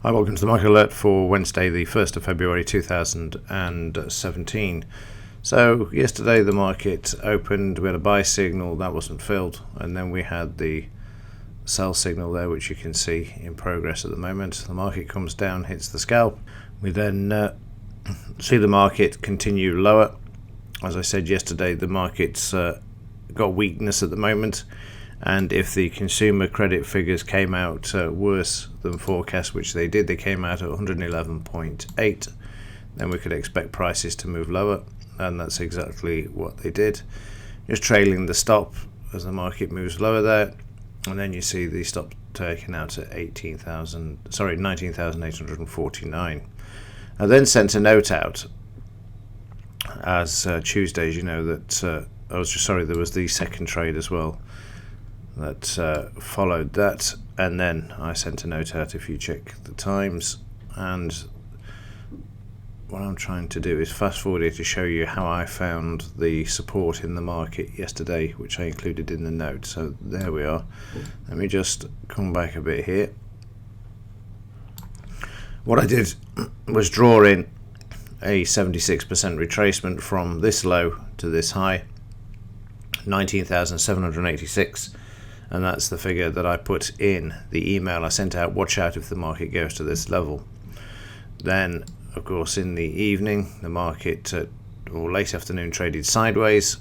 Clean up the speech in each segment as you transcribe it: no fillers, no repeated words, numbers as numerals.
Hi, welcome to the Market Alert for Wednesday, the 1st of February 2017. So, yesterday the market opened, we had a buy signal that wasn't filled, and then we had the sell signal there, which you can see in progress at the moment. The market comes down, hits the scalp. We then see the market continue lower. As I said yesterday, the market's got weakness at the moment. And if the consumer credit figures came out worse than forecast, which they did, they came out at 111.8, then we could expect prices to move lower, and that's exactly what they did. Just trailing the stop as the market moves lower there, and then you see the stop taken out at 19,849. I then sent a note out as Tuesday, as you know, that there was the second trade as well that followed that, and then I sent a note out if you check the times. And what I'm trying to do is fast forward here to show you how I found the support in the market yesterday, which I included in the note. So there we are. Let me just come back a bit here. What I did was draw in a 76% retracement from this low to this high, 19,786. And that's the figure that I put in the email I sent out. Watch out if the market goes to this level. Then, of course, in the evening, the market, or late afternoon, traded sideways.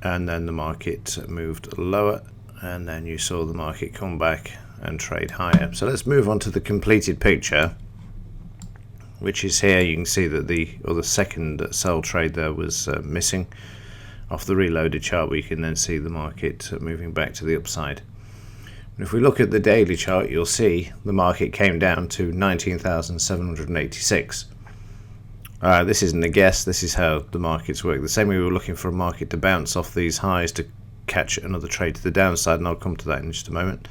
And then the market moved lower. And then you saw the market come back and trade higher. So let's move on to the completed picture, which is here. You can see that the second sell trade there was missing off the reloaded chart. We can then see the market moving back to the upside. And if we look at the daily chart, you'll see the market came down to 19,786. This isn't a guess, this is how the markets work. The same way we were looking for a market to bounce off these highs to catch another trade to the downside, and I'll come to that in just a moment.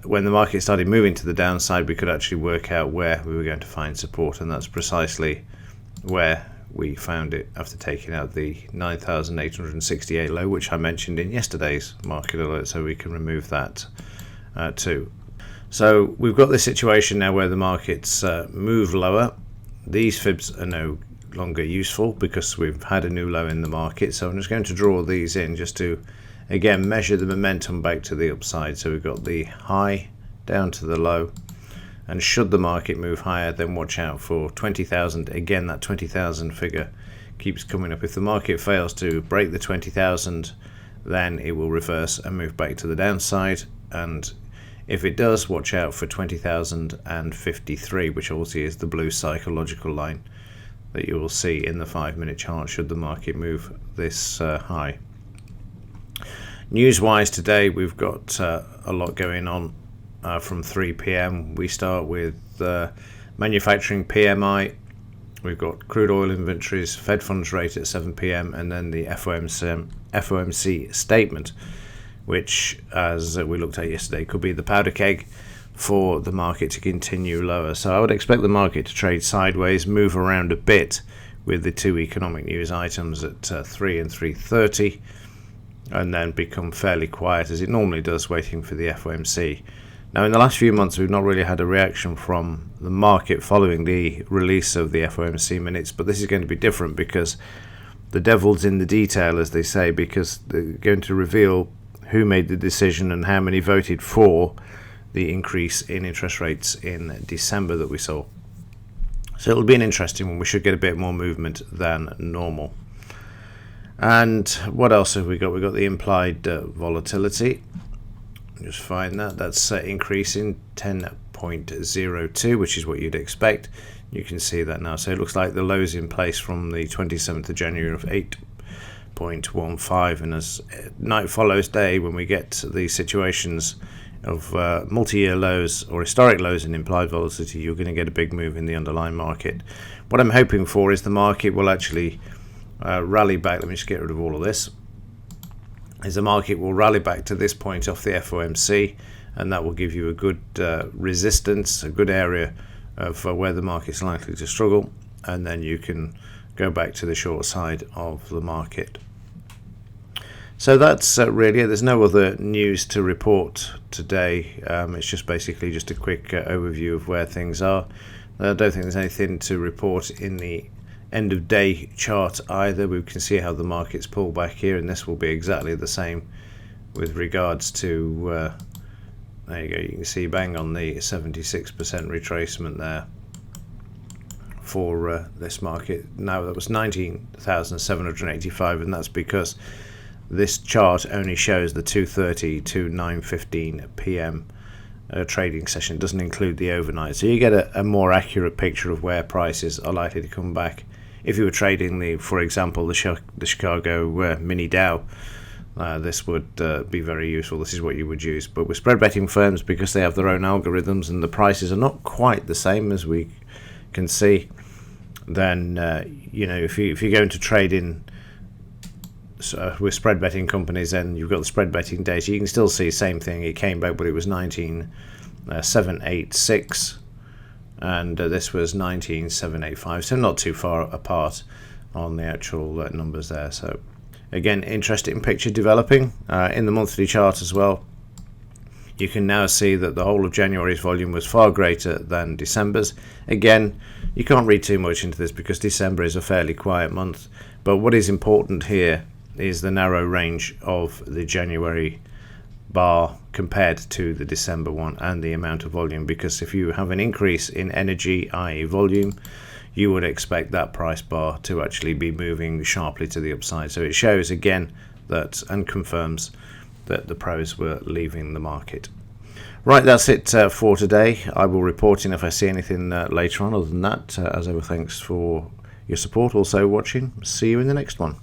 When the market started moving to the downside, we could actually work out where we were going to find support, and that's precisely where we found it after taking out the 9,868 low, which I mentioned in yesterday's market alert, so we can remove that too. So we've got this situation now where the markets move lower. These fibs are no longer useful because we've had a new low in the market, so I'm just going to draw these in just to again measure the momentum back to the upside. So we've got the high down to the low, and should the market move higher, then watch out for 20,000. Again, that 20,000 figure keeps coming up. If the market fails to break the 20,000, then it will reverse and move back to the downside. And if it does, watch out for 20,053, which obviously is the blue psychological line that you will see in the 5-minute chart should the market move this high. News-wise today, we've got a lot going on. From 3 p.m. we start with manufacturing PMI. We've got crude oil inventories, Fed funds rate at 7 p.m. and then the FOMC statement, which, as we looked at yesterday, could be the powder keg for the market to continue lower. So I would expect the market to trade sideways, move around a bit with the two economic news items at 3 and 3:30, and then become fairly quiet as it normally does, waiting for the FOMC. Now, in the last few months, we've not really had a reaction from the market following the release of the FOMC minutes, but this is going to be different because the devil's in the detail, as they say, because they're going to reveal who made the decision and how many voted for the increase in interest rates in December that we saw. So it'll be an interesting one. We should get a bit more movement than normal. And what else have we got? We've got the implied volatility. Just find that's increasing 10.02, which is what you'd expect. You can see that now. So it looks like the low's in place from the 27th of January of 8.15, and as night follows day, when we get these situations of multi-year lows or historic lows in implied volatility, you're going to get a big move in the underlying market. What I'm hoping for is the market will actually rally back. Let me just get rid of all of this. The market will rally back to this point off the FOMC, and that will give you a good resistance, a good area of where the market's likely to struggle, and then you can go back to the short side of the market. So that's really it. There's no other news to report today. It's just basically just a quick overview of where things are. I don't think there's anything to report in the end of day chart either. We can see how the markets pull back here, and this will be exactly the same with regards to there you go, you can see bang on the 76% retracement there for this market. Now that was 19,785, and that's because this chart only shows the 2:30 to 9:15 p.m. Trading session. It doesn't include the overnight, so you get a more accurate picture of where prices are likely to come back. If you were trading for example, the Chicago mini Dow, this would be very useful. This is what you would use. But with spread betting firms, because they have their own algorithms and the prices are not quite the same as we can see, then if you go into trading with spread betting companies, then you've got the spread betting data. You can still see same thing. It came back, but it was 19,786, and this was 19,785. So not too far apart on the actual numbers there. So again, interesting picture developing in the monthly chart as well. You can now see that the whole of January's volume was far greater than December's. Again, you can't read too much into this because December is a fairly quiet month. But what is important here is the narrow range of the January bar compared to the December one and the amount of volume, because if you have an increase in energy, i.e. volume, you would expect that price bar to actually be moving sharply to the upside. So it shows again that, and confirms that the pros were leaving the market. Right, that's it for today. I will report in if I see anything later on. Other than that, as ever, thanks for your support, also watching. See you in the next one.